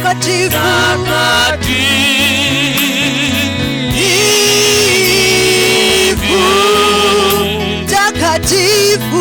mtakatifu, mtakatifu,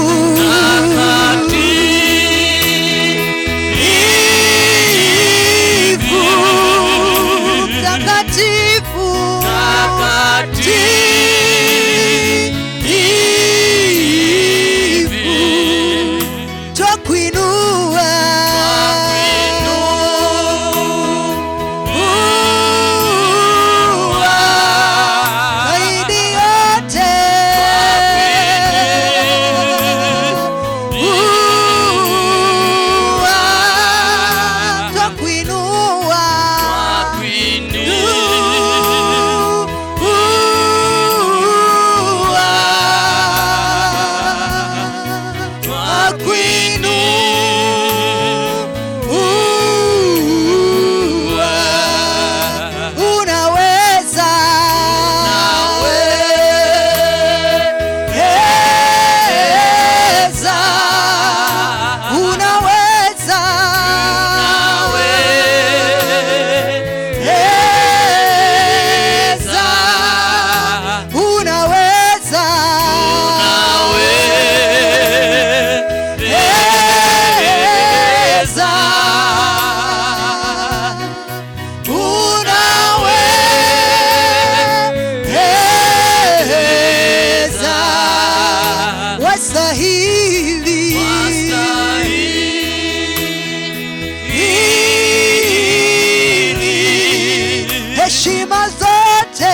heshima zote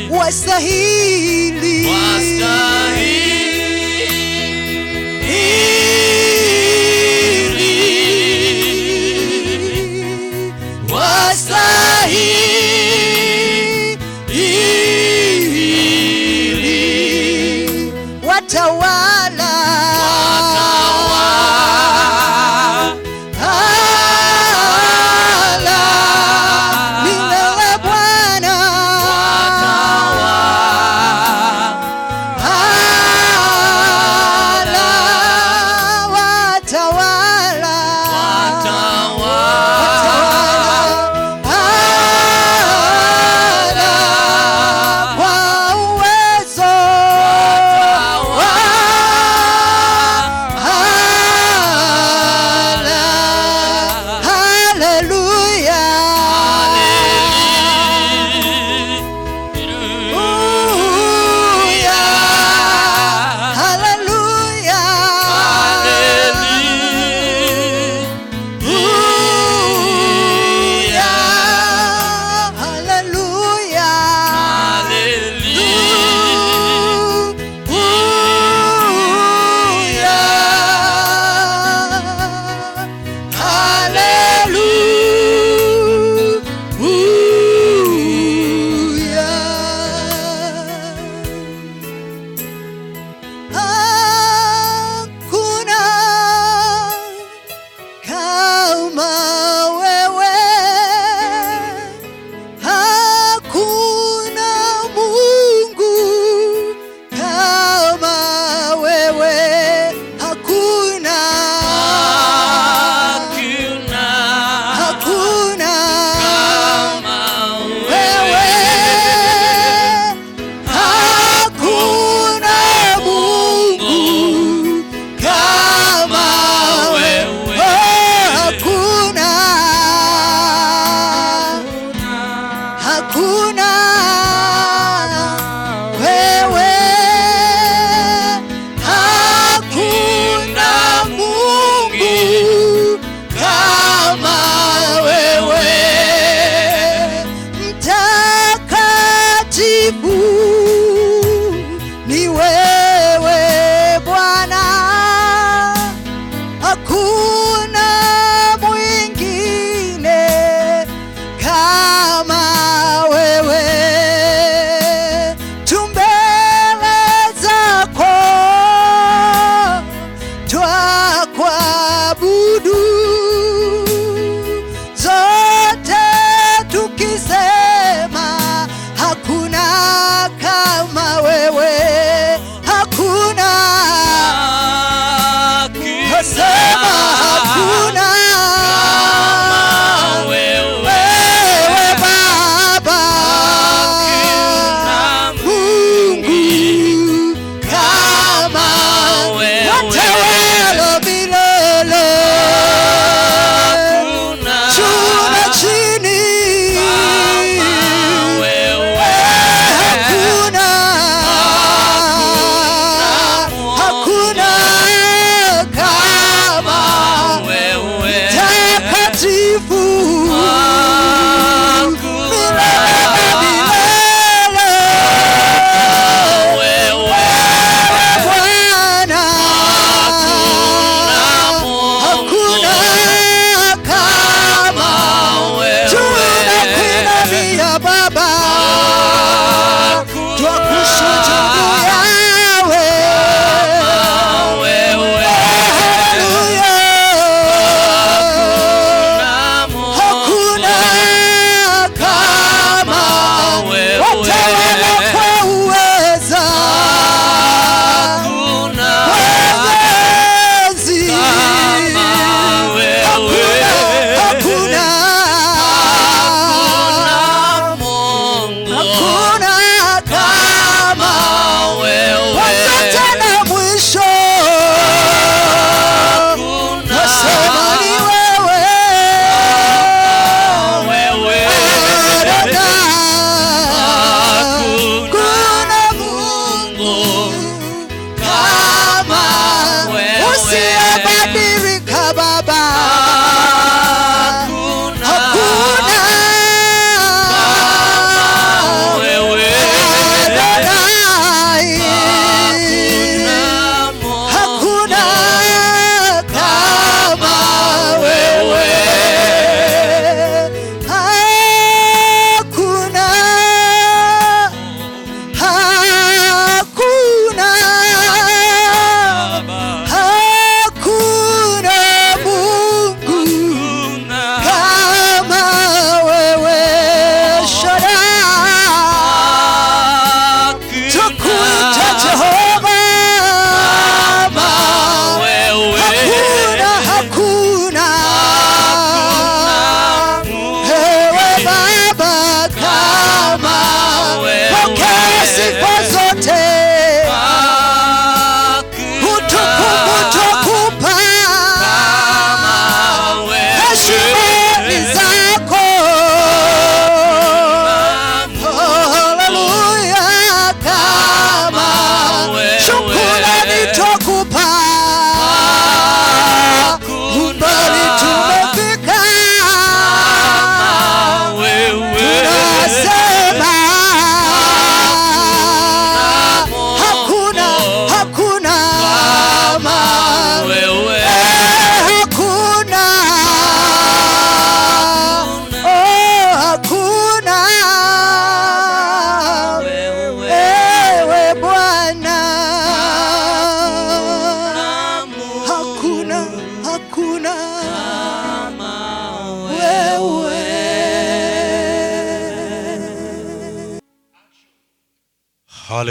wastahili, watawala milele Bwana,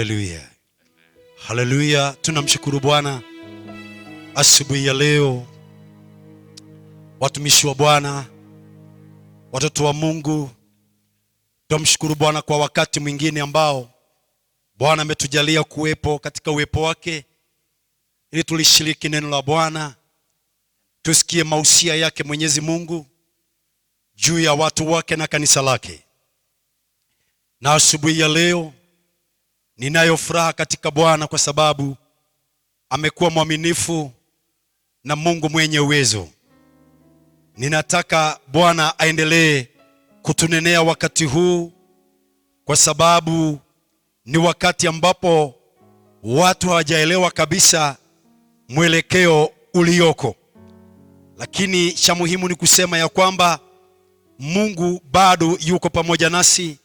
Haleluya. Haleluya. Tunamshukuru Bwana asubuhi ya leo. Watumishi wa Bwana, watoto wa Mungu, tunamshukuru Bwana kwa wakati mwingine ambao Bwana ametujalia kuwepo katika uwepo wake, ili tulishiriki neno la Bwana, tusikie mausia yake Mwenyezi Mungu juu ya watu wake na kanisa lake. Na asubuhi ya leo ninayo furaha katika Bwana kwa sababu amekuwa mwaminifu na Mungu mwenye uwezo. Ninataka Bwana aendelee kutunenea wakati huu, kwa sababu ni wakati ambapo watu hawajaelewa kabisa mwelekeo ulioko. Lakini cha muhimu ni kusema ya kwamba Mungu bado yuko pamoja nasi.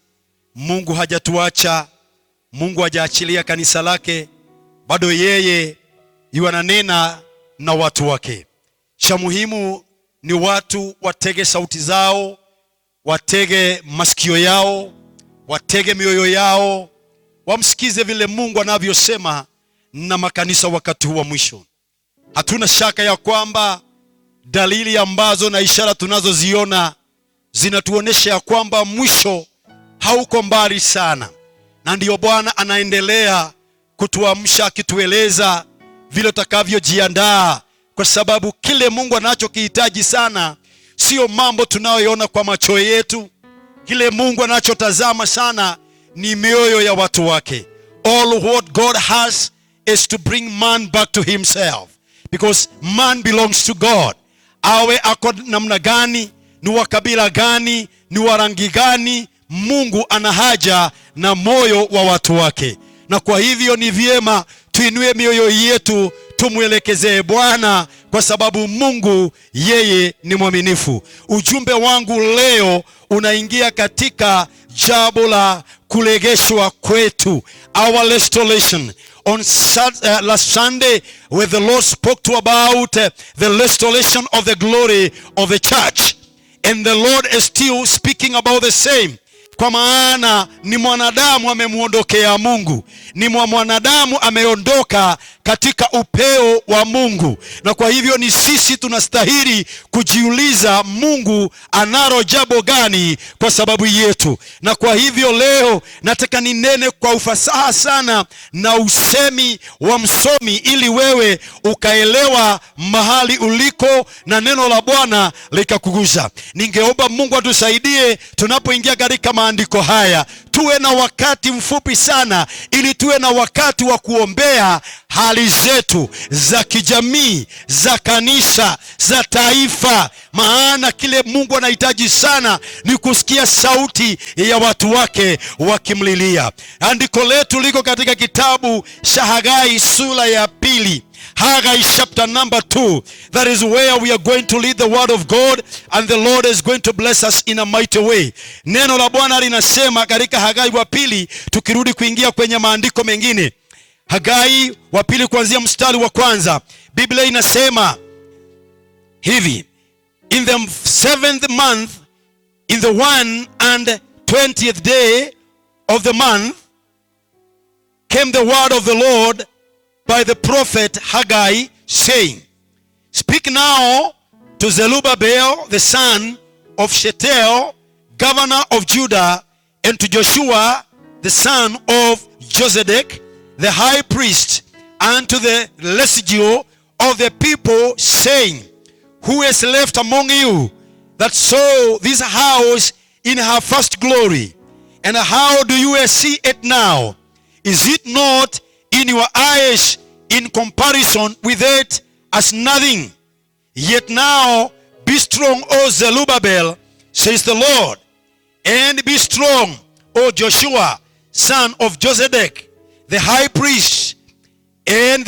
Mungu hajatuacha. Mungu hajaachilia kanisa lake. Bado yeye yuananena na watu wake. Cha muhimu ni watu watege sauti zao, watege masikio yao, watege mioyo yao, wamsikize vile Mungu anavyosema na makanisa wakati huu wa mwisho. Hatuna shaka ya kwamba dalili ambazo na ishara tunazoziona zinatuonesha ya kwamba mwisho hauko mbali sana. Na ndiyo Bwana anaendelea kutuamsha, akitueleza vile tutakavyojiandaa, kwa sababu kile Mungu anachokihitaji sana sio mambo tunayoona kwa macho yetu. Kile Mungu anachotazama sana ni mioyo ya watu wake. All what God has is to bring man back to himself, because man belongs to God. Awe ako namna gani, ni wa kabila gani, ni wa rangi gani, Mungu ana haja na moyo wa watu wake. Na kwa hivyo ni vyema tuinue mioyo yetu, tumwelekezee Bwana, kwa sababu Mungu yeye ni mwaminifu. Ujumbe wangu leo unaingia katika jambo la kulegeshwa kwetu, our restoration. On last Sunday, where the Lord spoke to about the restoration of the glory of the church, and the Lord is still speaking about the same. Kwa maana ni mwanadamu amemuondokea Mungu, ni mwanadamu ameondoka katika upeo wa Mungu. Na kwa hivyo ni sisi tunastahili kujiuliza, Mungu analo jambo gani kwa sababu yetu? Na kwa hivyo leo nataka ninene kwa ufasaha sana na usemi wa msomi, ili wewe ukaelewa mahali uliko na neno la Bwana likakugusa. Ningeomba Mungu atusaidie tunapoingia katika maandiko haya, tuwe na wakati mfupi sana, ili tuwe na wakati wa kuombea hali zetu za kijamii, za kanisa, za taifa. Maana kile Mungu anahitaji sana ni kusikia sauti ya watu wake wakimlilia. Andiko letu liko katika kitabu cha Hagai sura ya 2. Haggai chapter number 2. That is where we are going to read the word of God, and the Lord is going to bless us in a mighty way. Neno la Bwana linasema katika Hagai wa 2, tukirudi kuingia kwenye maandiko mengine. Hagai wa 2 kuanzia mstari wa 1. Biblia inasema hivi: In the 7th month, in the 21st day of the month, came the word of the Lord by the prophet Haggai, saying, Speak now to Zerubbabel the son of Shealtiel, governor of Judah, and to Joshua the son of Josedek, the high priest, and to the residue of the people, saying, Who is left among you that saw this house in her first glory? And how do you see it now? Is it not in your eyes in comparison with it as nothing? Yet now be strong, O Zerubbabel, says the Lord, and be strong, O Joshua, son of Josedek, the high priest, and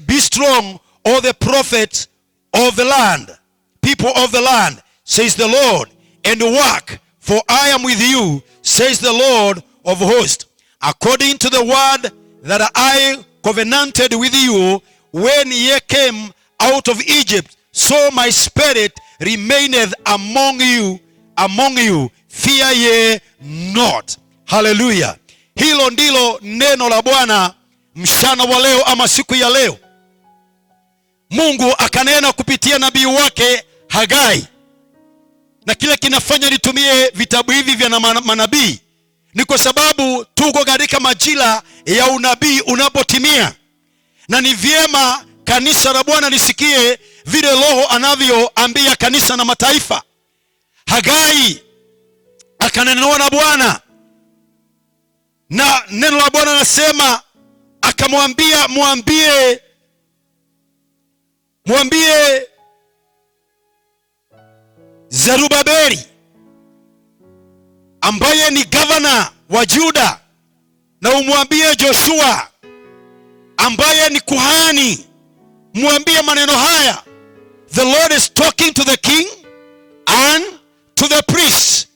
be strong, O the prophets of the land, people of the land, says the Lord, and work, for I am with you, says the Lord of hosts, according to the word that I covenanted with you when ye came out of Egypt, so my spirit remaineth among you, fear ye not. Hallelujah. Hilo ndilo neno la Bwana mchana wa leo ama siku ya leo. Mungu akanena kupitia nabii wake Hagai. Na kile kinafanya nitumie vitabu hivi vya manabii ni kwa sababu tuko katika majira ya unabii unapotimia. Na ni vyema kanisa la Bwana lisikie vile Roho anavyoambia kanisa na mataifa. Hagai akanenewa na Bwana, na neno la Bwana nasema, akamwambia mwambie Zerubabeli ambaye ni gavana wa Juda, na umwambie Joshua ambaye ni kuhani, mwambie maneno haya. The Lord is talking to the king and to the priest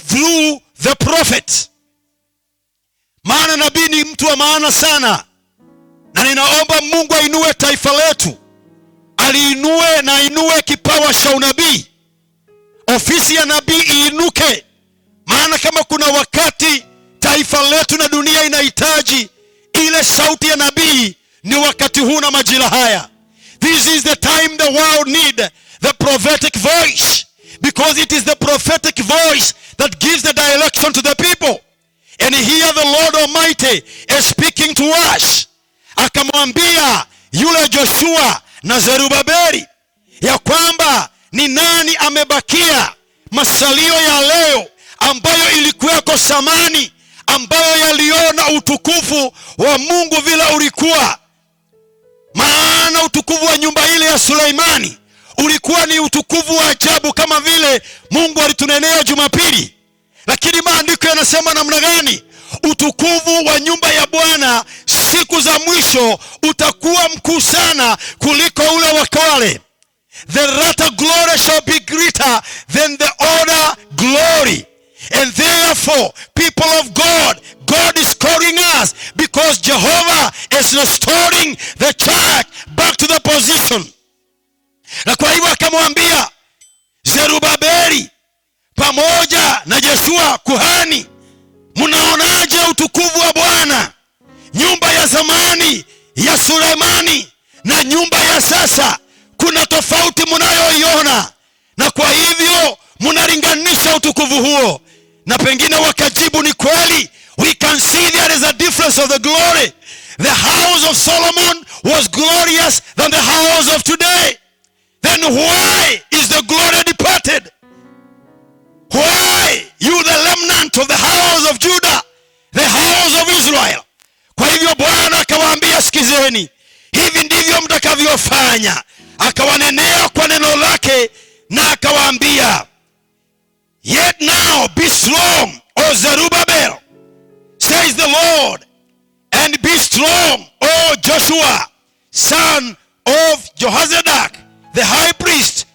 through the prophet. Maana nabii ni mtu wa maana sana, na ninaomba Mungu ainue taifa letu, aliinue na ainue kipawa cha unabii. Ofisi ya nabii iinuke, maana kama kuna wakati taifa letu na dunia inahitaji ile sauti ya nabii, ni wakati huu na majira haya. This is the time the world need the prophetic voice, because it is the prophetic voice that gives the direction to the people. And here the Lord Almighty is speaking to us. Akamwambia yule Joshua na Zerubabeli ya kwamba ni nani amebakia masalio ya leo ambayo ilikuweko zamani, ambayo yaliona utukufu wa Mungu vile ulikuwa. Maana utukufu wa nyumba ile ya Suleimani ulikuwa ni utukufu wa ajabu, kama vile Mungu alitunenea Jumapili. Lakini maandiko yanasema namna gani? Utukufu wa nyumba ya Bwana siku za mwisho utakuwa mkuu sana kuliko ule wa kale. The latter glory shall be greater than the older glory. And therefore, people of God, God is calling us, because Jehovah is restoring the church back to the position. Na kwa hivyo akamwambia Zerubabeli pamoja na Joshua kuhani, mnaonaje utukufu wa Bwana? Nyumba ya zamani ya Suleimani na nyumba ya sasa, kuna tofauti mnayoiona, na kwa hivyo mnalinganisha utukufu huo. Na pengine wakajibu, ni kweli, we can see there is a difference of the glory. The house of Solomon was glorious than the house of today. Then why is the glory departed? Why you the remnant of the house of Judah, the house of Israel? Kwa hivyo Bwana akawaambia, sikizeni, hivi ndivyo mtakavyofanya. Akawanenea kwa neno lake na akawaambia, yet now be strong, O Zerubbabel, says the Lord, and be strong, O Joshua, son of Jehozadak, the high priest.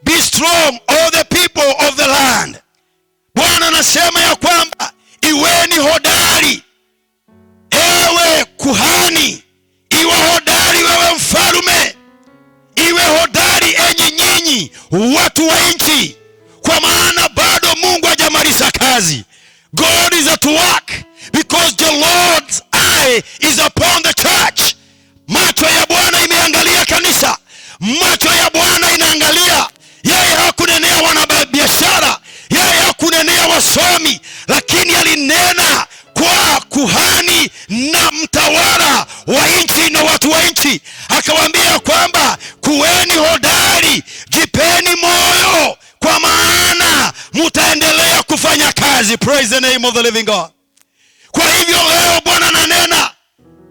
Be strong, all the people of the land. Bwana anasema ya kwamba iweni hodari, ewe kuhani, iwe hodari wewe mfalume, iwe hodari enyi nyinyi watu wa nchi, kwa maana bado Mungu hajamaliza kazi. God is at work, because the Lord's eye is upon the church. Macho ya Bwana imeangalia kanisa, macho ya Bwana inaangalia. Yeye hakunenea wanabiashara, yeye hakunenea wasomi, lakini alinena kwa kuhani na mtawala wa nchi na watu wa nchi. Akawaambia kwamba kuweni hodari, jipeni moyo, kwa maana mutaendelea kufanya kazi. Praise the name of the living God. Kwa hivyo leo Bwana ananena,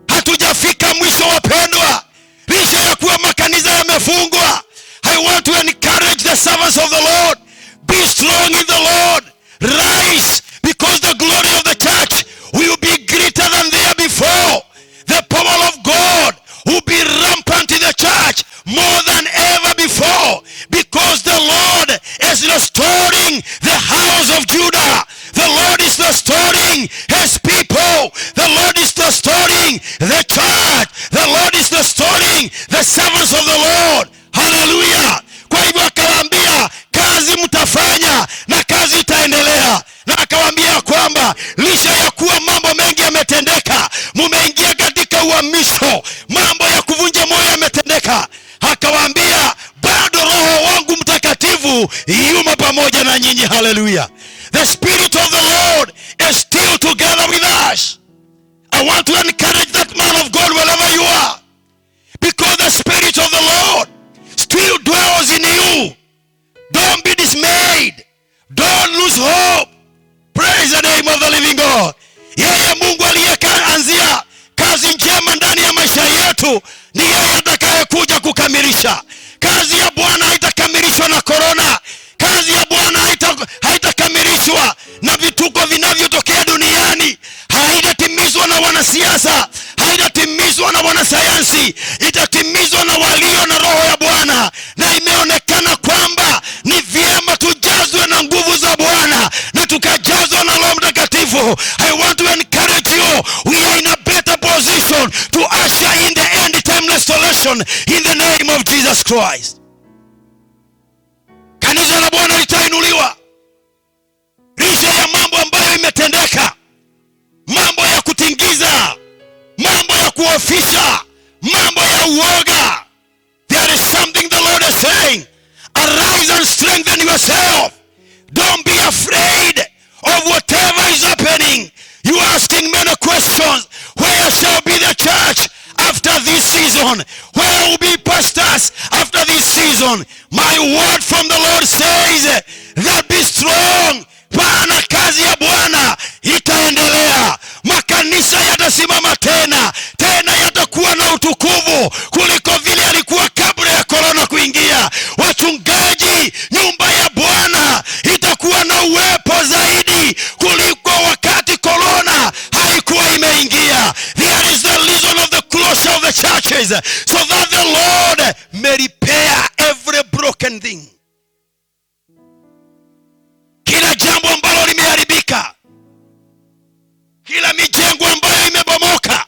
hatujafika mwisho wapendwa. Licha ya kuwa makanisa yamefungwa, I want to encourage the servants of the Lord. Be strong in the Lord. Rise, because the glory of the church will be greater than there before. The power of God will be rampant in the church more than ever before, because the Lord is restoring the house of Judah. The Lord is restoring his people. The Lord is restoring the church. The Lord is restoring the servants of the Lord. Hallelujah. Kwa hivyo hitimisho, mambo ya kuvunja moyo yametendeka. Akawaambia, bado Roho wangu Mtakatifu yumo pamoja na nyinyi. Hallelujah. The Spirit of the Lord is still together with us. I want to encourage that man of God wherever you are, because the Spirit of the Lord still dwells in you. Don't be dismayed. Don't lose hope. Praise the name of the living God. Yeye Mungu aliyeanzia kazi njema ndani ya maisha yetu ni yeye atakayekuja kukamilisha. Kazi ya Bwana haitakamilishwa na korona. Kazi ya Bwana haitakamilishwa na vituko vinavyotokea duniani. Haitatimizwa na wanasiasa, haitatimizwa na wanasayansi. Itatimizwa na walio na Roho ya Bwana. Na imeonekana kwamba ni vyema tujazwe na nguvu za Bwana na tukajazwa na Roho Mtakatifu. I want to encourage you, we are in a better position to usher in the end time restoration in the name of Jesus Christ. Kanisa la Bwana litainuliwa licha ya mambo ambayo imetendeka, mambo ya kutingiza, mambo ya kuofisha, mambo ya uoga. There is something the Lord is saying. Arise and strengthen yourself. Don't be afraid of whatever is happening. You are asking many questions. Where shall be the church after this season? Where will be pastors after this season? My word from the Lord says that be strong. Bwana, kazi ya Bwana itaendelea. Makanisa yatasimama tena. Tena yatakuwa na utukufu kuliko vile alikuwa kabla ya korona kuingia. Wachungaji, nyumba ya Bwana itakuwa na uwepo zaidi kuliko wakati korona haikuwa imeingia. There is the reason of the closure of the churches, so that the Lord may repair every broken thing. Kila jambo ambalo limeharibika, kila mijengo ambayo imebomoka,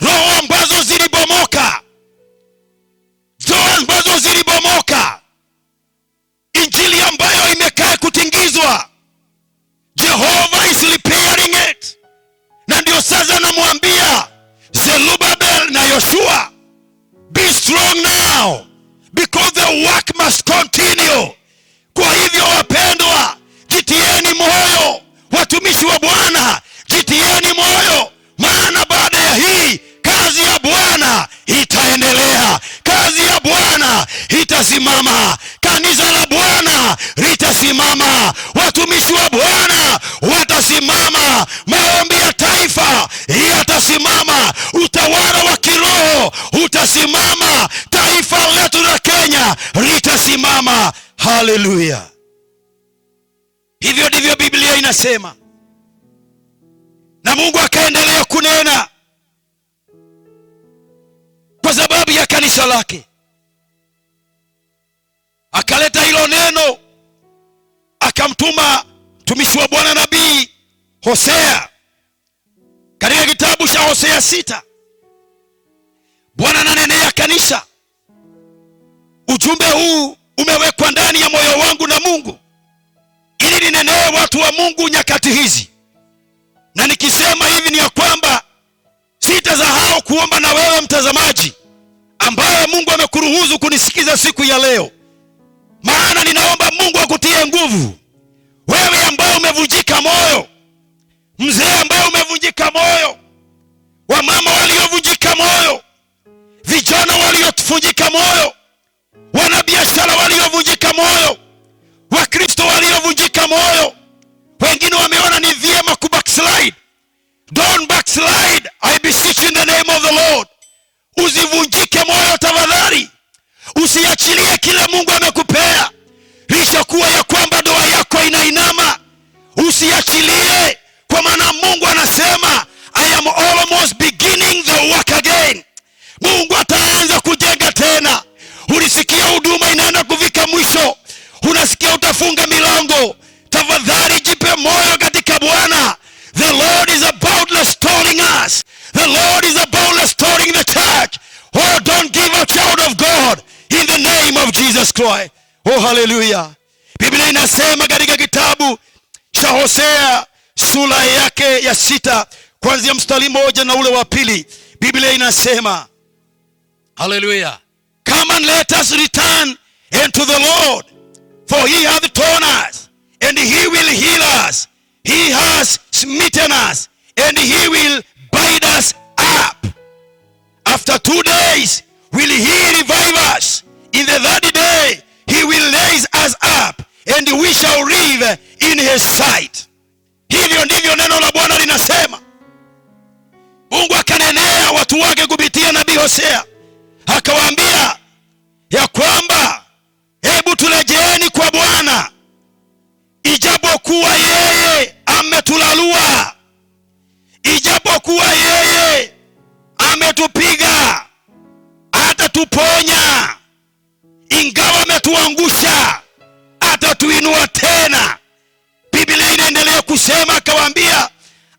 roho ambazo zilibomoka, ndoa ambazo zilibomoka, injili ambayo imekaa kutingizwa, Jehovah is repairing it. Na ndio sasa namwambia Zerubbabel na Yoshua, be strong now, because the work must continue. Kwa hivyo wapendwa, jitieni moyo. Watumishi wa Bwana, jitieni moyo, maana baada ya hii kazi ya Bwana itaendelea. Kazi ya Bwana itasimama. Kanisa la Bwana litasimama. Watumishi wa Bwana watasimama. Maombi ya taifa yatasimama. Utawala wa kiroho utasimama. Taifa letu la Kenya litasimama. Hallelujah. Hivyo ndivyo Biblia inasema. Na Mungu akaendelea kunena kwa sababu ya kanisa lake. Akaleta hilo neno, akamtuma mtumishi wa Bwana nabii Hosea. Katika kitabu cha Hosea 6, Bwana ananenea kanisa. Ujumbe huu umewekwa ndani ya moyo wangu na Mungu ili ninenee watu wa Mungu nyakati hizi. Na nikisema hivi ni ya kwamba sitasahau kuomba na wewe mtazamaji ambaye Mungu amekuruhusu kunisikiza siku ya leo. Maana ninaomba Mungu akutie nguvu. Wewe ambaye umevunjika moyo, mzee ambaye umevunjika moyo, wamama waliovunjika moyo, vijana waliovunjika moyo, wanabiashara waliovunjika moyo, Wakristo waliovunjika moyo. Wengine wameona ni vyema kubackslide. Don't backslide, I beseech in the name of the Lord. Usivunjike moyo tafadhali. Usiachilie kile Mungu amekupea. Licha kuwa ya kwamba ndoa yako inainama, usiachilie, kwa maana Mungu anasema I am almost beginning the work again. Mungu ataanza kujenga tena. Ulisikia huduma inaenda kufika mwisho, unasikia utafunga milango. Tafadhali jipe moyo katika Bwana. The Lord is about restoring us. The Lord is about restoring the church. Oh, don't give up, child of God, in the name of Jesus Christ. Oh, hallelujah. Biblia inasema katika kitabu cha Hosea sura yake ya 6 kuanzia mstari 1 na ule wa 2. Biblia inasema, hallelujah, come and let us return unto the Lord, for he hath torn us, and he will heal us. He has smitten us, and he will bind us up. After 2 days will he revive us. In the third day he will raise us up, and we shall live in his sight. Hivyo ndivyo neno la Bwana linasema. Mungu akanenea watu wake kupitia nabii Hosea, akawaambia ya kwamba hebu turejeeni kwa Bwana, ijapokuwa yeye ametulalua, ijapokuwa yeye ametupiga, atatuponya. Ingawa ametuangusha, atatuinua tena. Biblia inaendelea kusema, akawaambia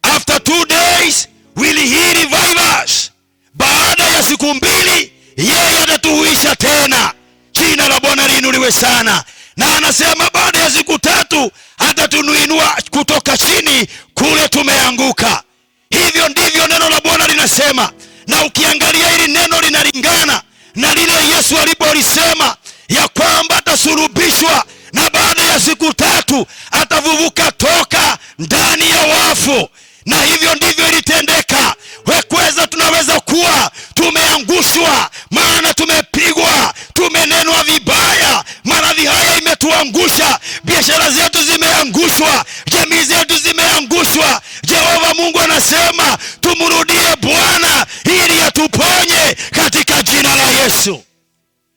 after 2 days will he revive us. Baada ya siku 2 yeye atatuhuisha tena. Jina la Bwana liinuliwe sana. Na anasema baada ya siku 3 atatuinua kutoka chini kule tumeanguka. Hivyo ndivyo neno la Bwana linasema. Na ukiangalia hili neno linalingana na lile Yesu alipolisema ya kwamba atasulubishwa na baada ya siku 3 atavuvuka toka ndani ya wafu. Na hivyo ndivyo ilitendeka. Wekweza tunaweza kuwa tumeangushwa, maana tumepigwa, tumenenwa vibaya, maradhi haya imetuangusha, biashara zetu zimeangushwa, jamii zetu zimeangushwa. Jehova Mungu anasema tumrudie Bwana ili atuponye katika jina la Yesu.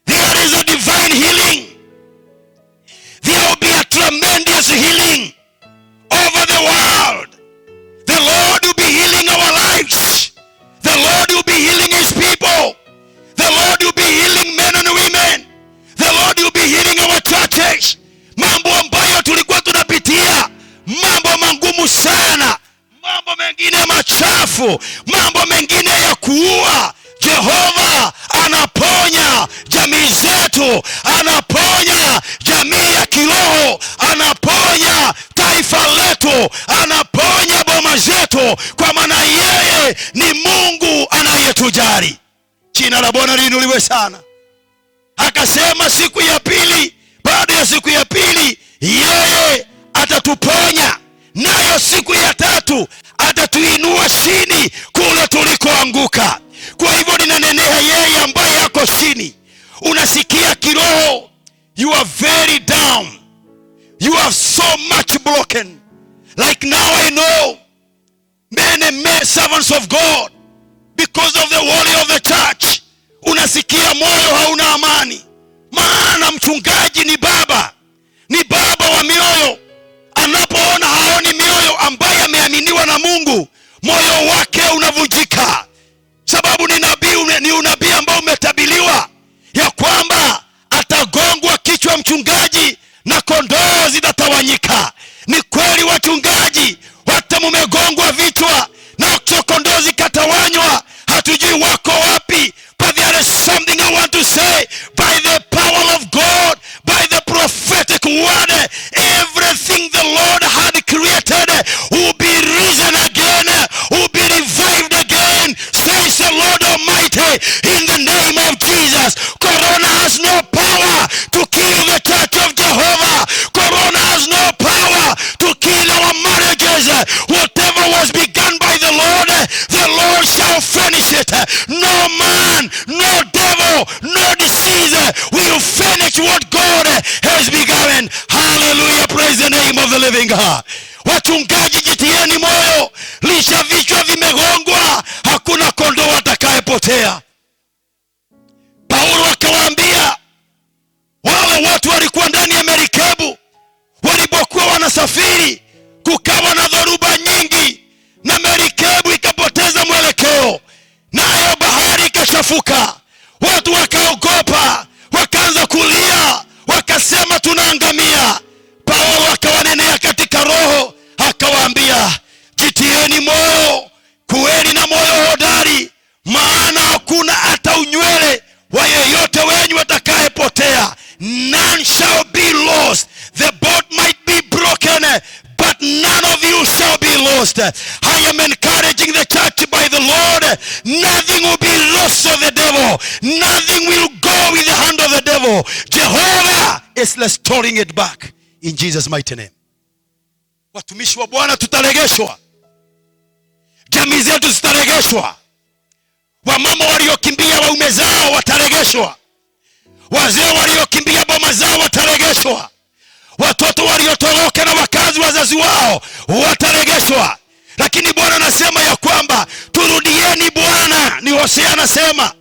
There is a divine healing. There will be a tremendous healing over the world. The Lord will be healing our lives. The Lord will be healing his people. The Lord will be healing men and women. The Lord will be healing our churches. Mambo ambayo tulikuwa tunapitia, mambo mangumu sana, mambo mengine machafu, mambo mengine ya kuua, Jehova anaponya jamii zetu, anaponya jamii ya kiroho, anaponya taifa letu, anaponya boma zetu, kwa maana yeye ni Mungu anayetujali. Jina la Bwana liinuliwe sana. Akasema siku ya 2, baada ya siku ya 2 yeye atatuponya, nayo siku ya 3 atatuinua chini kule tulikoanguka. Kwa hivyo ninanenea yeye ambaye yako chini. Unasikia kiroho, you are very down, you are so much broken. Like now I know many servants of God, because of the worry of the church, unasikia moyo hauna amani. Maana mchungaji ni baba wa mioyo. Anapoona haoni mioyo ambaye ameaminiwa na Mungu, moyo wake unavunjika. Sababu ni unabii ambao umetabiliwa ya kwamba atagongwa kichwa mchungaji na kondoo zitatawanyika. Ni kweli wachungaji wote mmegongwa vichwa na kondoo zikatawanywa, hatujui wako wapi. But there is something I want to say. By the power of God, by the prophetic word, everything the Lord had created will be risen again, will be revived again, says the Lord Almighty, in the name of Jesus. Corona has no power to kill the church of Jehovah. Corona has no power to kill our marriages. Whatever was begun by the Lord shall finish it. No man, no devil, no disease will finish what God has begun. Hallelujah, praise the name of the living God. Wachungaji jitieni moyo, lisha vichwa vimegongwa, hakuna kondoo atakayepotea. Paulo akawaambia wale watu walikuwa ndani ya merikebu, walipokuwa wanasafiri, kukawa na dhoruba nyingi na merikebu ikapoteza mwelekeo, nayo bahari ikachafuka. Watu wakaogopa, wakaanza kulia, wakasema tunaangamia. Paulo akawanenea katika roho, akawaambia jitieni moyo, kuweni na moyo hodari, maana hakuna hata unywele wa yeyote wenyu atakayepotea. None shall be lost. The boat might be broken, but none of you shall be lost. I am encouraging the church by the Lord. Nothing force of the devil. Nothing will go with the hand of the devil. Jehovah is restoring it back in Jesus mighty name. Watumishi wa Bwana tutaregeshwa. Jamii zetu zitaregeshwa. Wamama waliokimbia waume zao wataregeshwa. Wazee waliokimbia boma zao wataregeshwa. Watoto waliotoroka na wakazi wazazi wao wataregeshwa. Lakini Bwana anasema ya kwamba turudieni Bwana. Ni Hosea anasema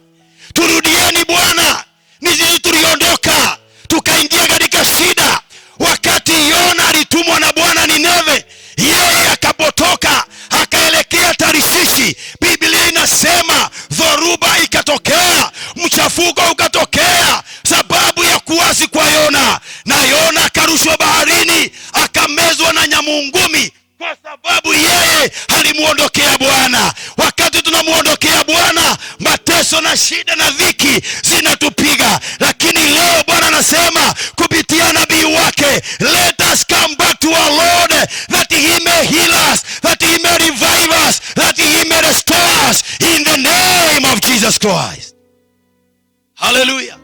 turudieni Bwana. Ni sisi tuliondoka tukaingia katika shida. Wakati Yona alitumwa na Bwana Nineve, yeye akapotoka akaelekea Tarishishi. Biblia inasema dhoruba ikatokea, mchafuko ukatokea sababu ya kuasi kwa Yona, na Yona akarushwa baharini akamezwa na nyamungumi kwa sababu yeye alimuondokea Bwana. Wakati tunamuondokea Bwana, mateso na shida na dhiki zinatupiga. Lakini leo Bwana anasema kupitia nabii wake, let us come back to our Lord, that he may heal us, that he may revive us, that he may restore us in the name of Jesus Christ. Hallelujah.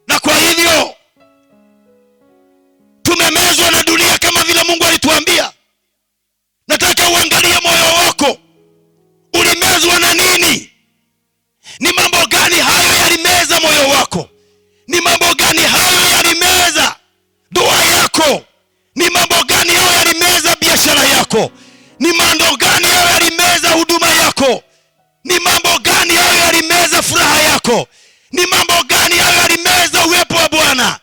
Na kwa hivyo tumemezwa na dunia kama vile Mungu alituambia. Nataka uangalie moyo wako. Ulimezwa na nini? Ni mambo gani hayo yalimeza moyo wako? Ni mambo gani hayo yalimeza ndoa yako? Ni mambo gani hayo yalimeza biashara yako? Ni mambo gani hayo yalimeza huduma yako? Ni mambo gani hayo yalimeza furaha yako? Ni mambo gani hayo yalimeza uwepo wa Bwana?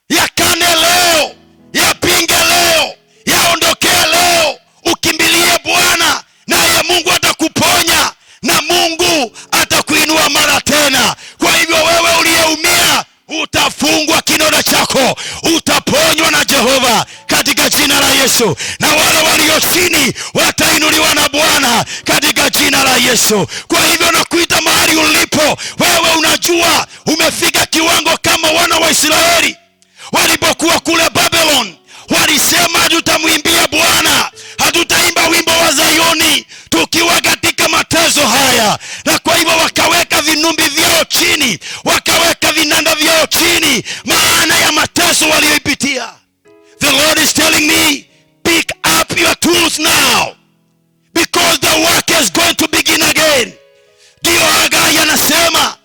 Yakane leo, yapinge leo, yaondokee leo. Ukimbilie Bwana, naye Mungu atakuponya na Mungu atakuinua mara tena. Kwa hivyo wewe uliyeumia, utafungwa kinona chako, utaponywa na Jehova katika jina la Yesu. Na wale walio chini watainuliwa na Bwana katika jina la Yesu. Kwa hivyo nakuita mahali ulipo, wewe unajua umefika kiwango kama wana wa Israeli walipokuwa kule Babylon. Walisema hatutamwimbia Bwana, hatutaimba wimbo wa Zayoni tukiwa katika mateso haya. Na kwa hivyo wakaweka vinumbi vyao chini, wakaweka vinanda vyao chini, maana ya mateso walioipitia. The Lord is telling me, pick up your tools now, because the work is going to begin again. Ndio Hagai anasema,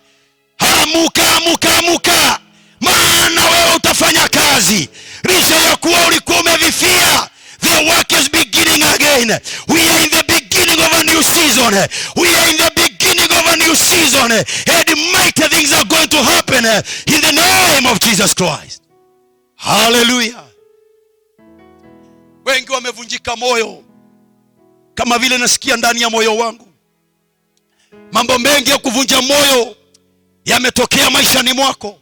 amuka, amuka, amuka, maana wewe utafanya kazi. Licha ya kuwa ulikuwa umevifia, the work is beginning again. We are in the beginning of a new season. We are in the beginning of a new season. And mighty things are going to happen in the name of Jesus Christ. Hallelujah. Wengi wamevunjika moyo, kama vile nasikia ndani ya moyo wangu. Mambo mengi ya kuvunja moyo yametokea maishani mwako.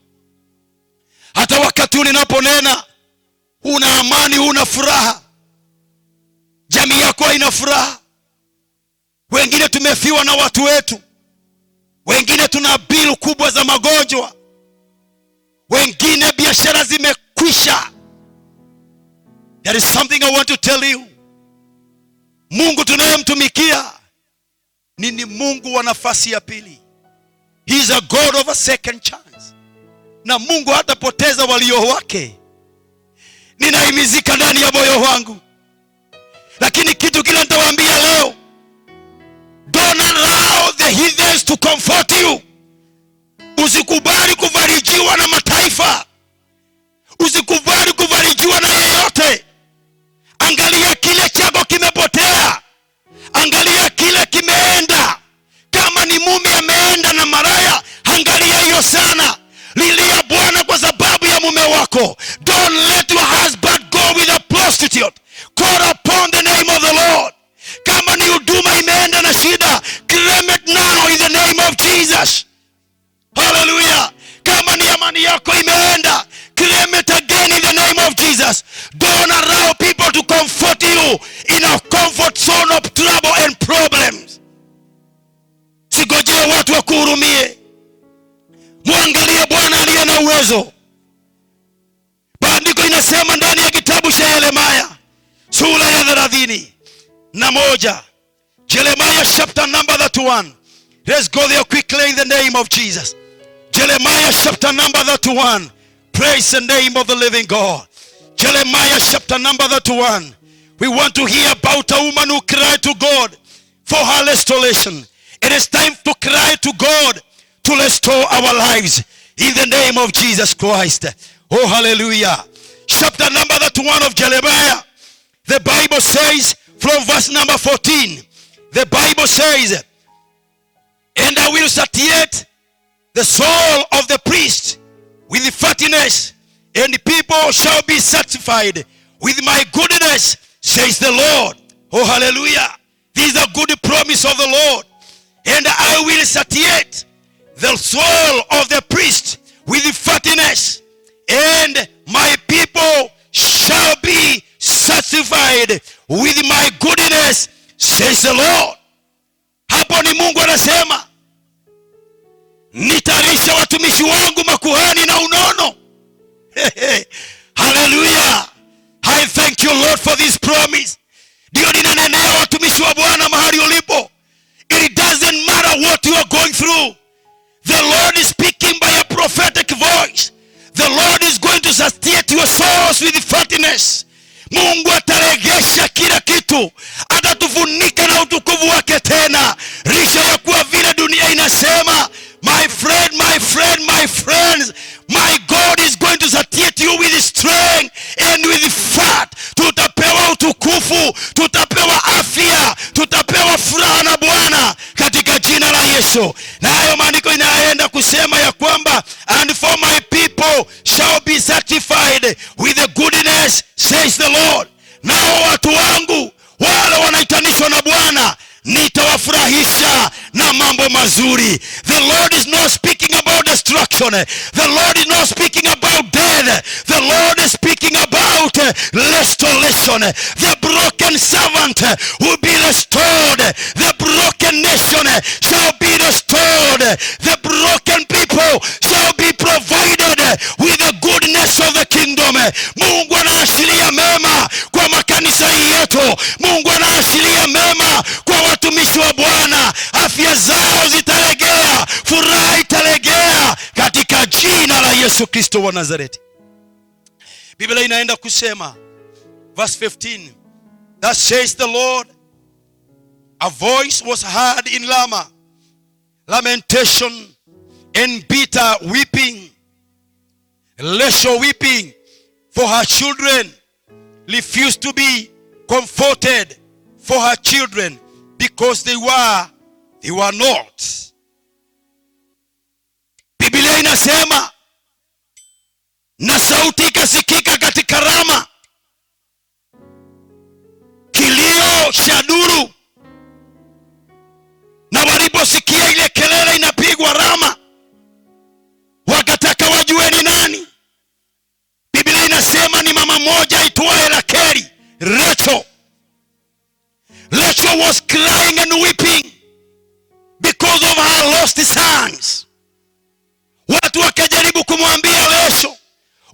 Hata wakati unaponena, una amani, una furaha. Jamii yako haina furaha. Wengine tumefiwa na watu wetu. Wengine tuna bill kubwa za magonjwa. Wengine biashara zimekwisha. There is something I want to tell you. Mungu tunayemtumikia ni Mungu wa nafasi ya pili. He is a God of a second chance. Na Mungu hatapoteza walio wake. Ninahimizika ndani ya moyo wangu. Lakini kitu kile nitawaambia leo, don't allow the heathens to comfort you. Usikubali kuvarijiwa na mataifa. Usikubali kuvarijiwa na yeyote. Angalia kile chako kimepotea. Angalia kile kimeenda. Kama ni mume ameenda na maraya, angalia hiyo sana. Lilia Bwana kwa sababu ya mume wako. Don't let your husband go with a prostitute. Call upon the name of the Lord. Kama ni huduma imeenda na shida, claim it now in the name of Jesus. Hallelujah. Kama ni amani yako imeenda, claim it again in the name of Jesus. Don't allow people to comfort you in a comfort zone of trouble and problems. Sigojee watu wakuhurumie. Muangalie Bwana aliye na uwezo. Maandiko inasema ndani ya kitabu cha Yeremia sura ya 31, Jeremiah chapter number 31. Let's go there quickly in the name of Jesus. Jeremiah chapter number 31. Praise the name of the living God. Jeremiah chapter number 31. We want to hear about a woman who cried to God for her restoration. It is time to cry to God to restore our lives in the name of Jesus Christ. Oh, hallelujah. Chapter number 31 of Jeremiah. The Bible says from verse number 14. The Bible says, and I will satiate the soul of the priest with fatness, and the people shall be satisfied with my goodness, says the Lord. Oh, hallelujah. This is a good promise of the Lord. And I will satiate the soul of the priest with fatness, and my people shall be satisfied with my goodness, says the Lord. Hapo ni Mungu anasema, nitalisha watumishi wangu makuhani na unono. Hallelujah. I thank you, Lord, for this promise. Ndio ninanenea watumishi wa Bwana mahali ulipo. It doesn't matter what you are going through. The Lord is speaking by a prophetic voice. The Lord is going to satiate your souls with fatness. Mungu ataregesha kila kitu, atatufunika na utukufu wake tena. Risha ya kuwa vile dunia inasema, my friend, my friend, my friends, my God is going to satiate you with strength and with fat. Tutapewa utukufu, tutapewa afya, tutapewa furaha na Bwana katika jina la Yesu. Na hayo maandiko inaenda kusema ya kwamba, and for my people shall be satisfied with the goodness, says the Lord. Nao watu wangu wale wanaitanishwa na Bwana nitawafurahisha na mambo mazuri. The Lord is not speaking about destruction. The Lord is not speaking about death. The Lord is speaking about restoration. The broken servant will be restored. The broken nation shall be restored. The broken people shall be provided with the goodness of the kingdom. Mungu anaashiria mema kwa makanisa yetu. Mungu anaashiria mema kwa watumishi wa Bwana. Afya zao zitaregea, furaha itaregea katika jina la Yesu Kristo wa Nazareti. Biblia inaenda kusema verse 15, that says the Lord, a voice was heard in Lama, lamentation and bitter weeping, Rachel weeping for her children, refused to be comforted for her children because they were not. Biblia inasema, na sauti ikasikika katika Rama, kilio cha duru. Na waliposikia ile kelele inapigwa Rama, wakataka wajue ni nani. Biblia inasema ni mama moja aitwaye Rachel. Rachel was crying and weeping because of her lost sons. Watu wakajaribu kumwambia Rachel,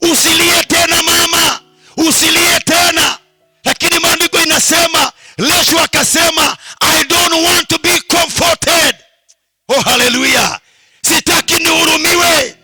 usilie tena mama, usilie tena. Lakini maandiko inasema, Rachel akasema, I don't want to be comforted. Oh, hallelujah. Sitaki nihurumiwe.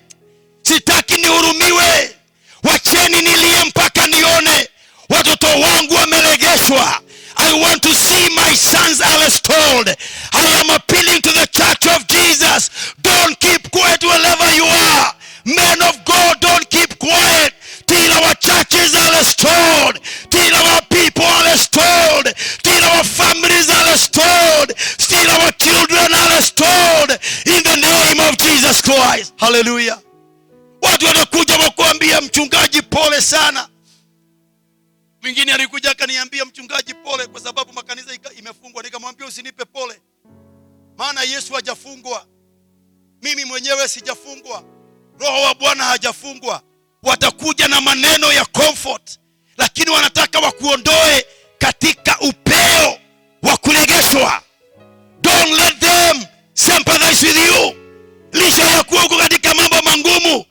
Sitaki nihurumiwe. Wacheni nilie mpaka nione watoto wangu wameregeshwa. I want to see my sons are restored. I am appealing to the church of Jesus. Don't keep quiet wherever you are. Men of God, don't keep quiet till our churches are restored, till our people are restored, till our families are restored, till our children are restored in the name of Jesus Christ. Hallelujah. Watu wanakuja wakuambia mchungaji pole sana. Mwingine alikuja akaniambia mchungaji pole kwa sababu makanisa imefungwa. Nikamwambia usinipe pole, maana Yesu hajafungwa, mimi mwenyewe sijafungwa, Roho wa Bwana hajafungwa. Watakuja na maneno ya comfort, lakini wanataka wakuondoe katika upeo wa kuregeshwa. Don't let them sympathize with you. Lisha ya kuwa katika mambo mangumu,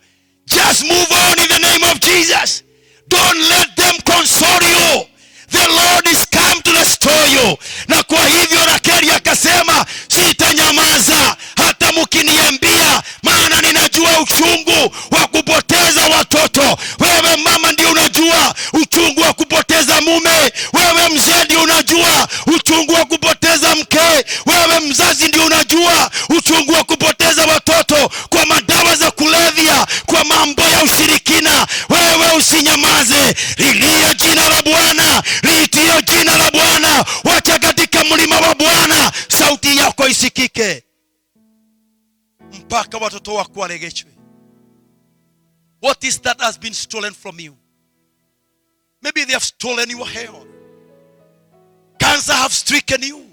just move on in the name of Jesus. Don't let them console you. The Lord is come to restore you. Na kwa hivyo Rakeli akasema, sitanyamaza mpaka watoto wako waregeshwe. What is that has been stolen from you? Maybe they have stolen your health. Cancer have stricken you.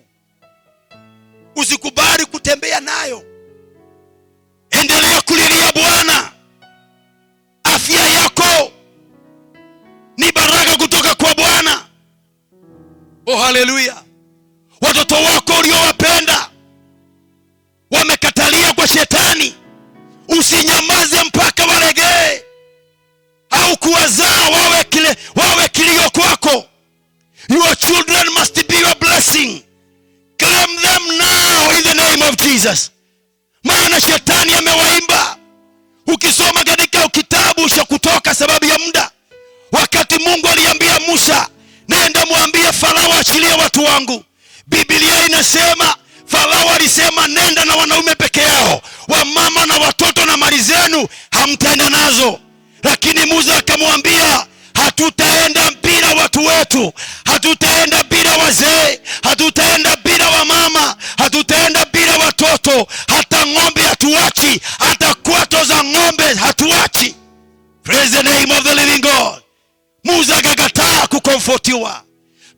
Usikubali kutembea nayo. Endelea kulilia Bwana. Afya yako ni baraka kutoka kwa Bwana. Oh, haleluya. Watoto wako uliowapenda wamekatalia kwa shetani. Usinyamaze mpaka waregee. Au kuwazaa wawe kilio kwako. Your children must be your blessing. Claim them now in the name of Jesus. Maana shetani amewaimba. Ukisoma katika kitabu cha Kutoka, sababu ya muda, wakati Mungu aliambia Musa, nenda muambie Farao achilie watu wangu, Biblia inasema Farao alisema nenda na wanaume peke yao, wamama na watoto na mali zenu hamtaenda nazo. Lakini Musa akamwambia, hatutaenda bila watu wetu, hatutaenda bila wazee, hatutaenda bila wamama, hatutaenda bila watoto, hata ng'ombe hatuachi, hata kwato za ng'ombe hatuachi. Praise the name of the living God. Musa akakataa kukomfortiwa.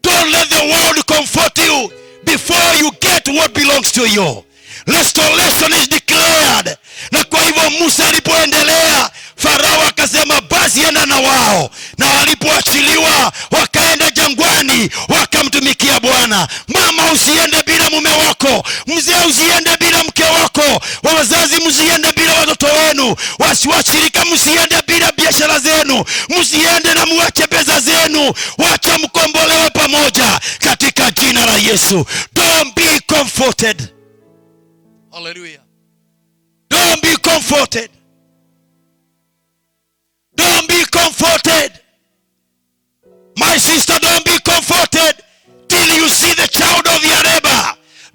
Don't let the world comfort you before you get what belongs to you. Restoration is declared. Na kwa hivyo Musa alipoendelea, Farao akasema basi enda na wao. Na walipoachiliwa wakaenda jangwani wakamtumikia Bwana. Mama, usiende bila mume wako. Mzee, usiende bila mke wako. Wazazi, msiende bila watoto wenu. Washirika, msiende bila biashara zenu. Msiende na muache pesa zenu. Wacha mkombolewe pamoja katika jina la Yesu. Don't be comforted. Hallelujah. Don't be comforted. Don't be comforted. My sister, don't be comforted till you see the child of your labor.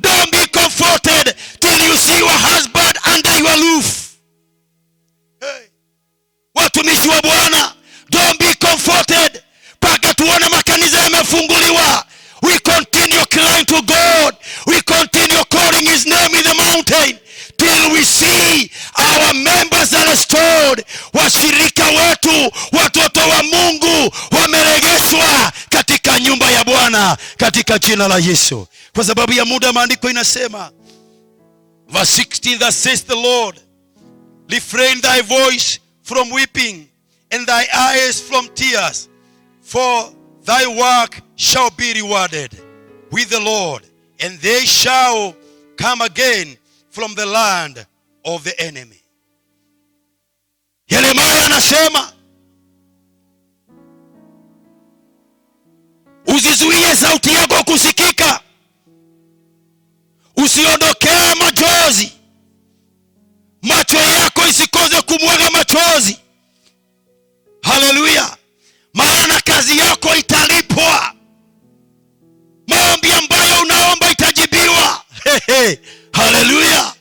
Don't be comforted till you see your husband under your roof. Hey. Watumishi wa Bwana, don't be comforted mpaka tuone makanisa yamefunguliwa. We continue crying to God. We continue calling his name in the mountain till we see our members are restored. Washirika wetu, watoto wa Mungu wameregeshwa katika nyumba ya Bwana katika jina la Yesu. Kwa sababu ya muda, maandiko inasema verse 16, that says the Lord, refrain thy voice from weeping and thy eyes from tears, for thy work shall be rewarded with the Lord, and they shall come again from the land of the enemy. Yeremia anasema usizuie sauti yako kusikika. Usiondokee machozi. Macho yako isikoze kumwaga machozi. Hallelujah. Maana kazi yako italipwa. Maombi ambayo unaomba itajibiwa. Hallelujah.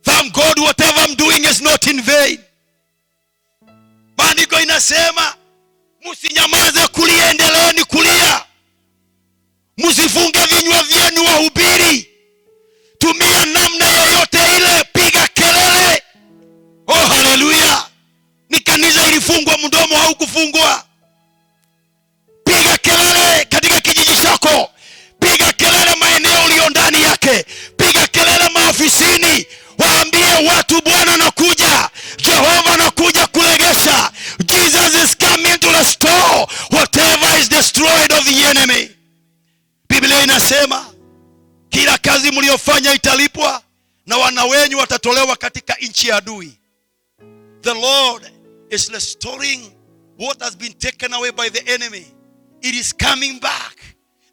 Thank God whatever I'm doing is not in vain. Maandiko inasema msinyamaze kulia, endeleeni kulia. Msifunge vinywa vyenu wahubiri. Tumia namna yoyote ile, piga kelele. Oh, hallelujah. Ni kanisa ilifungwa, mdomo haukufungwa. Piga kelele katika kijiji chako. Piga kelele maeneo ulio ndani yake. Piga kelele maofisini. Waambie watu Bwana anakuja. Jehova anakuja kuregesha. Jesus is coming to restore whatever is destroyed of the enemy. Biblia inasema kila kazi mliofanya italipwa na wana wenyu watatolewa katika nchi ya adui. The Lord is restoring what has been taken away by the enemy. It is coming back.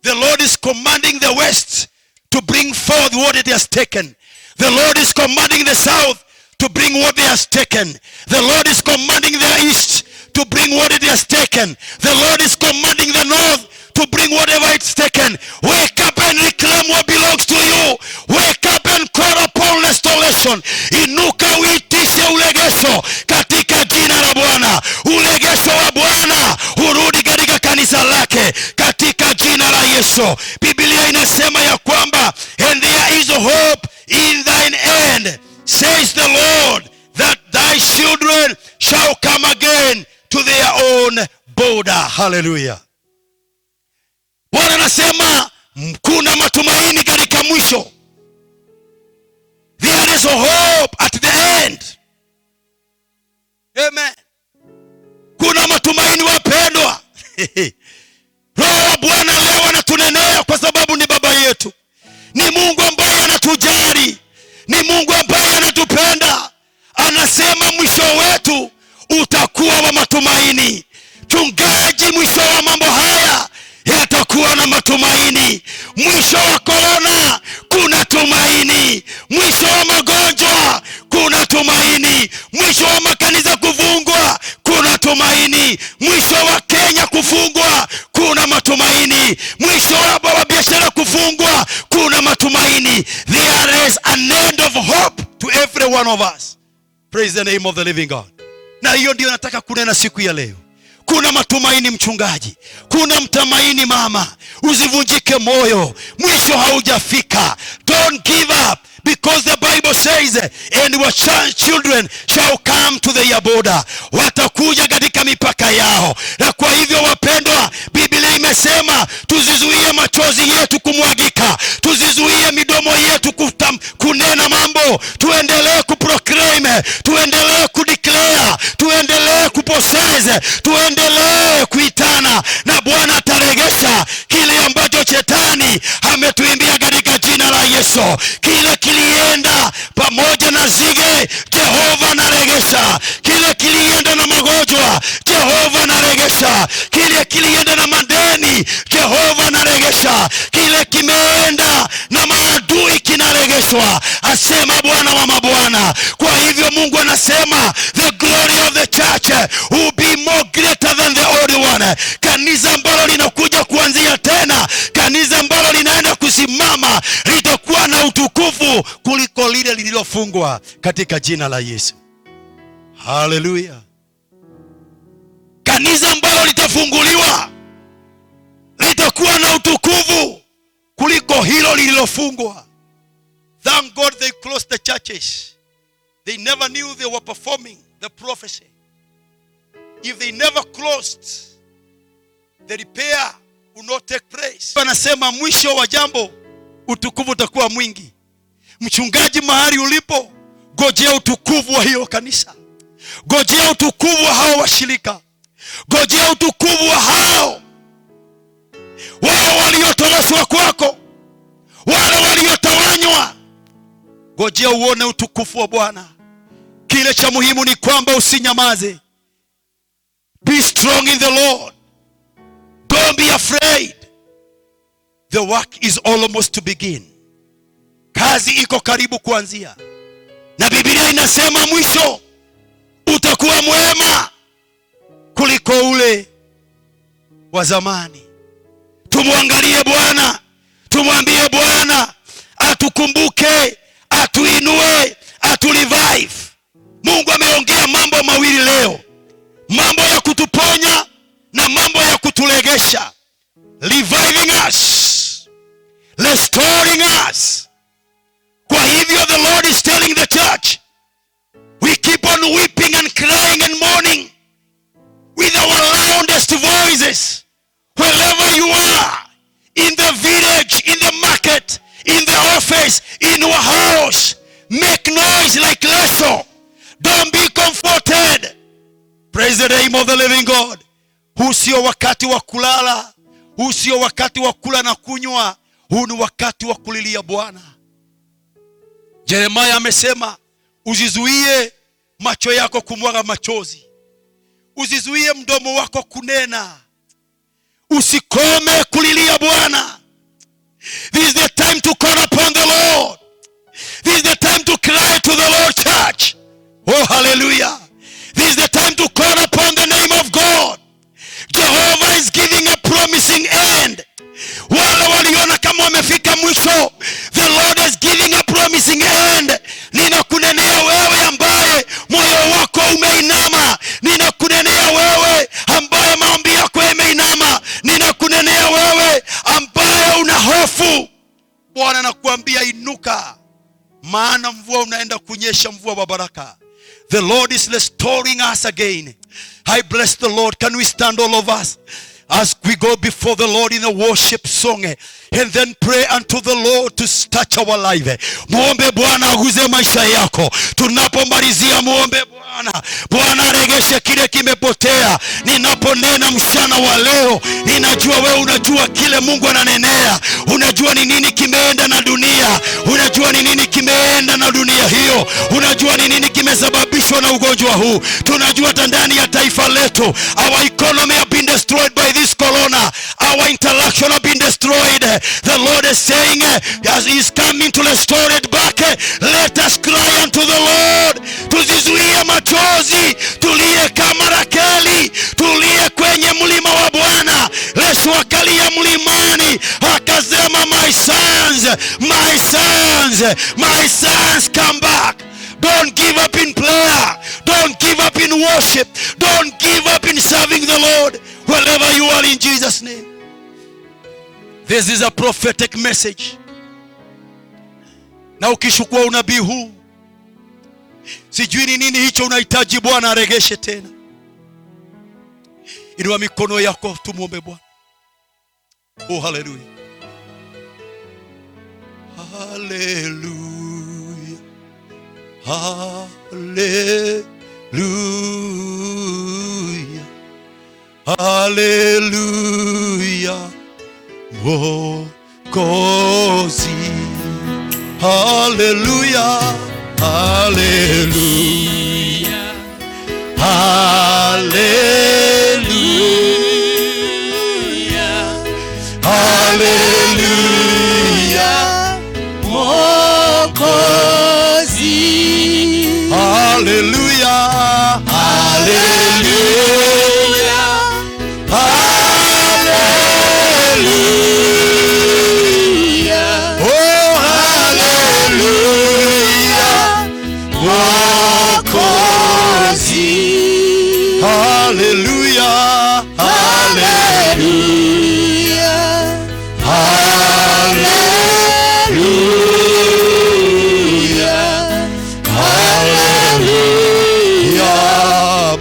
The Lord is commanding the west to bring forth what it has taken. The Lord is commanding the south to bring what it has taken. The Lord is commanding the east to bring what it has taken. The Lord is commanding the north to bring whatever it's taken. Wake up and reclaim what belongs to you. Wake up and call upon restoration. Inuka uitishe ulegesho katika jina la Bwana. Ulegesho wa Bwana urudi katika kanisa lake katika jina la Yesu. Biblia inasema ya kwamba and there is hope in thine end, says the Lord that thy children shall come again to their own border. Hallelujah. Bwana anasema kuna matumaini katika mwisho. There is a hope at the end. Amen. Kuna matumaini wapendwa. Roho wa Bwana leo anatunenea kwa sababu ni baba yetu. Ni Mungu ambaye anatujali. Ni Mungu ambaye anatupenda. Anasema mwisho wetu utakuwa wa matumaini. Chungaji, mwisho wa mambo haya yatakuwa na matumaini. Mwisho wa korona kuna tumaini. Mwisho wa magonjwa kuna tumaini. Mwisho wa makanisa kufungwa kuna tumaini. Mwisho wa Kenya kufungwa kuna matumaini. Mwisho wa biashara kufungwa kuna matumaini. There is an end of hope to every one of us. Praise the name of the living God. Na hiyo ndio nataka kunena siku ya leo. Kuna matumaini mchungaji. Kuna mtumaini mama. Usivunjike moyo. Mwisho haujafika. Don't give up. Because the Bible says, and your children shall come to their border. Watakuja katika mipaka yao. Na kwa hivyo wapendwa, Biblia imesema tuzizuie machozi yetu kumwagika. Tuzizuie midomo yetu kunena mambo. Tuendelee kuproclaim. Tuendelee kudeclare. Tuendelee kupossess. Tuendelee kuitana. Na Bwana ataregesha kile ambacho shetani ametuimbia katika jina la Yesu. Kile kilienda pamoja na zige, Jehova anaregesha. Kile kilienda na magonjwa, Jehova anaregesha. Kile kilienda na madeni, Jehova anaregesha. Kile kimeenda na maadui kinaregeshwa, asema Bwana wa mabwana. Kwa hivyo Mungu anasema the glory of the church will be more greater than the old one. Kanisa ambalo linakuja kuanzia tena, kanisa ambalo linaenda kusimama, litakuwa na utukufu kuliko lile lililofungwa katika jina la Yesu. Hallelujah. Kanisa ambalo litafunguliwa litakuwa na utukufu kuliko hilo lililofungwa. Thank God they closed the churches. They never knew they were performing the prophecy. If they never closed, the repair will not take place. Wanasema mwisho wa jambo utukufu utakuwa mwingi. Mchungaji, mahali ulipo, gojea utukufu wa hiyo kanisa. Gojea utukufu wa hao washirika. Gojea utukufu wa hao wao waliotoroshwa kwako, wale waliotawanywa. Gojea uone utukufu wa Bwana. Kile cha muhimu ni kwamba usinyamaze. Be strong in the Lord. Don't be afraid. The work is almost to begin. Kazi iko karibu kuanzia. Na Biblia inasema mwisho utakuwa mwema kuliko ule wa zamani. Tumwangalie Bwana. Tumwambie Bwana atukumbuke, atuinue, aturevive. Mungu ameongea mambo mawili leo. Mambo ya kutuponya na mambo ya kutulegesha. Reviving us. Restoring us. Kwa hivyo the Lord is telling the church, we keep on weeping and crying and mourning with our loudest voices. Wherever you are, in the village, in the market, in the office, in your house, make noise like Leso. Don't be comforted. Praise the name of the living God. Huu sio wakati wa kulala. Huu sio wakati wa kula na kunywa. Huu ni wakati wa kulilia Bwana. Yeremia amesema usizuie macho yako kumwaga machozi. Usizuie mdomo wako kunena. Usikome kulilia Bwana. This is the time to call upon the Lord. This is the time to cry to the Lord, church. Oh, hallelujah. This is the time to call upon the name of God. Jehovah is giving a promising end. Wale waliona kama wamefika mwisho, the Lord is giving a promising end. Ninakunenea wewe ambaye moyo wako umeinama. Ninakunenea wewe ambaye maombi yako yameinama. Ninakunenea wewe ambaye una hofu. Bwana anakuambia inuka, maana mvua unaenda kunyesha. kunyesha mvua wa baraka. The Lord is restoring us again. I bless the Lord. Can we stand, all of us, as we go before the Lord in a worship song, and then pray unto the Lord to touch our life. Muombe Bwana aguze maisha yako. Tunapomalizia muombe Bwana. Bwana aregeshe kile kimepotea. Ninaponena mchana wa leo, ninajua wewe unajua kile Mungu ananenea. Unajua ni nini kimeenda na dunia. Unajua ni nini kimeenda na dunia hiyo. Unajua ni nini kimesababishwa na ugonjwa huu. Tunajua ndani ya taifa letu, our economy have been destroyed by this corona. Our interaction have been destroyed. The Lord is saying, as He is coming to restore it back, let us cry unto the Lord. Tuzizuie machozi, tulie kama Rakeli, tulie kwenye mlima wa Bwana. Yesu akalia mlimani, akasema, my sons, my sons, my sons, come back. Don't give up in prayer. Don't give up in worship. Don't give up in serving the Lord wherever you are, in Jesus' name. This is a prophetic message. Na ukishukua unabii huu, sijui ni nini hicho unahitaji Bwana aregeshe tena. Inua mikono yako tumuombe Bwana. Oh, hallelujah. Hallelujah. Hallelujah. Hallelujah. Mwokozi. Hallelujah. Hallelujah. Hallelujah. Hallelujah. Mwokozi. Hallelujah. Hallelujah. Hallelujah. Oh, hallelujah. Mwokozi. Hallelujah. Hallelujah. Hallelujah. Hallelujah.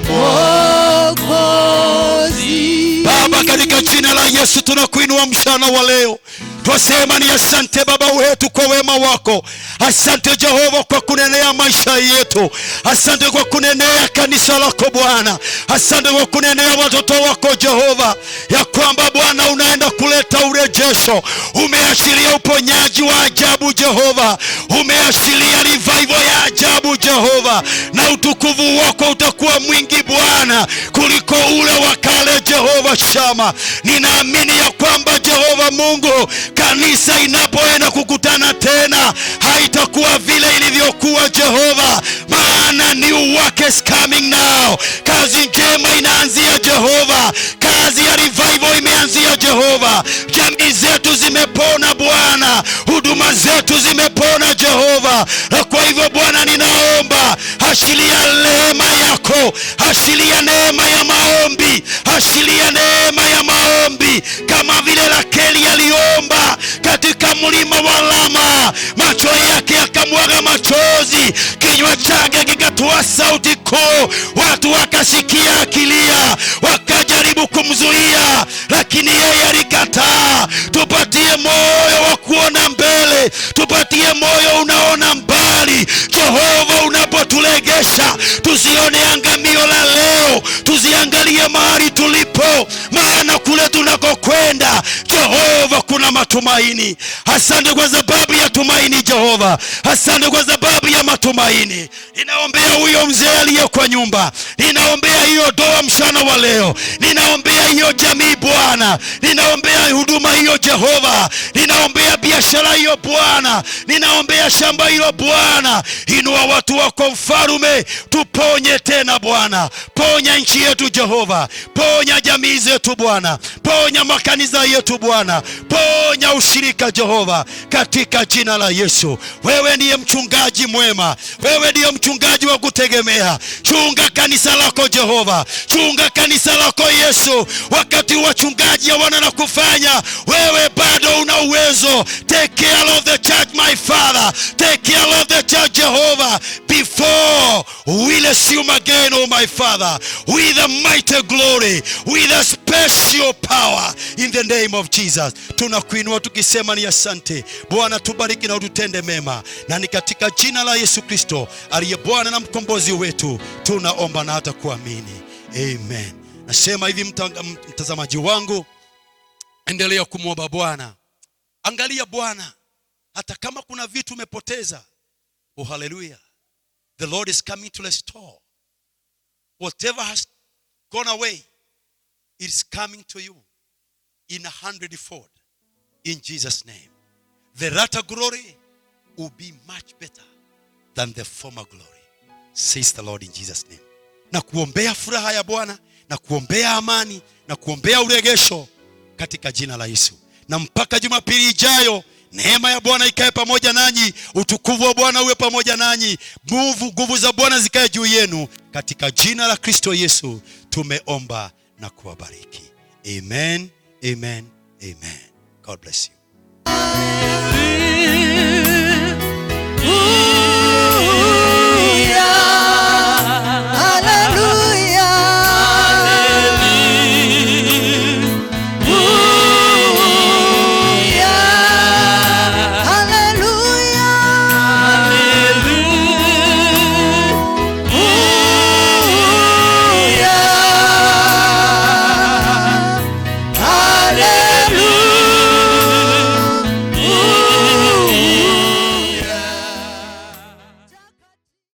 Mwokozi. Baba, katika jina la Yesu tunakuinua mchana wa leo. Twasema ni asante Baba wetu kwa wema wako. Asante Jehova kwa kunenea maisha yetu. Asante kwa kunenea kanisa lako Bwana. Asante kwa kunenea watoto wako Jehova, ya kwamba Bwana unaenda kuleta urejesho. Umeashiria uponyaji wa ajabu Jehova. Umeashiria revival ya ajabu Jehova, na utukufu wako utakuwa mwingi Bwana kuliko ule wa kale Jehova Shama. Ninaamini ya kwamba Jehova Mungu, kanisa inapoenda kukutana tena haitakuwa vile ilivyokuwa Jehova, maana new work is coming now. Kazi njema inaanzia Jehova. Kazi ya revival imeanzia Jehova. Jamii zetu zimepona Bwana. Huduma zetu zimepona Jehova. Na kwa hivyo Bwana, ninaomba ashiria neema yako, ashiria neema ya maombi, ashiria neema ya maombi, kama vile Rakeli aliomba katika mlima wa Lama. Macho yake yakamwaga machozi, kinywa chake kikatoa sauti kuu. Watu wakasikia akilia, wakajaribu kumzuia, lakini yeye alikataa. Tupatie moyo wa kuona mbele, tupatie moyo unaona mbali Jehova. Unapotulegesha tusione angamio la leo, tuziangalie mahali tulipo, maana kule tunakokwenda Jehova kuna matumaini. Asante kwa sababu ya tumaini Jehova. Asante kwa sababu ya matumaini. Ninaombea huyo mzee aliye kwa nyumba. Ninaombea hiyo doa mchana wa leo. Ninaombea hiyo jamii Bwana. Ninaombea huduma hiyo Jehova. Ninaombea biashara hiyo Bwana. Ninaombea shamba hilo Bwana. Inua watu wako Mfalme, tuponye tena Bwana. Ponya nchi yetu Jehova. Ponya jamii zetu Bwana. Ponya makanisa yetu Bwana. Ponya Ponya ushirika Jehova, katika jina la Yesu. Wewe ndiye mchungaji mwema, wewe ndiye mchungaji wa kutegemea. Chunga kanisa lako Jehova, chunga kanisa lako Yesu. Wakati wachungaji hawana na kufanya, wewe bado una uwezo. Take care of the church, my Father. Take care of the church, Jehovah, before we assume again, oh my Father, with a mighty glory, with a special power, in the name of Jesus. Tunakuinua tukisema ni asante Bwana, tubariki na ututende mema, na ni katika jina la Yesu Kristo aliye Bwana na mkombozi wetu tunaomba na hata kuamini, amen. Nasema hivi, mtazamaji wangu, endelea kumwomba Bwana. Angalia Bwana, hata kama kuna vitu umepoteza, oh hallelujah, the Lord is coming to restore. Whatever has gone away, it is coming to you in 100-fold, in Jesus' name. The latter glory will be much better than the former glory, says the Lord, in Jesus' name. Na kuombea furaha ya Bwana, na kuombea amani, na kuombea uregesho katika jina la Yesu. Na mpaka Jumapili ijayo, neema ya Bwana ikae pamoja nanyi, utukufu wa Bwana uwe pamoja nanyi, nguvu za Bwana zikae juu yenu, katika jina la Kristo Yesu tumeomba na kuwabariki. Amen, amen, amen. God bless you.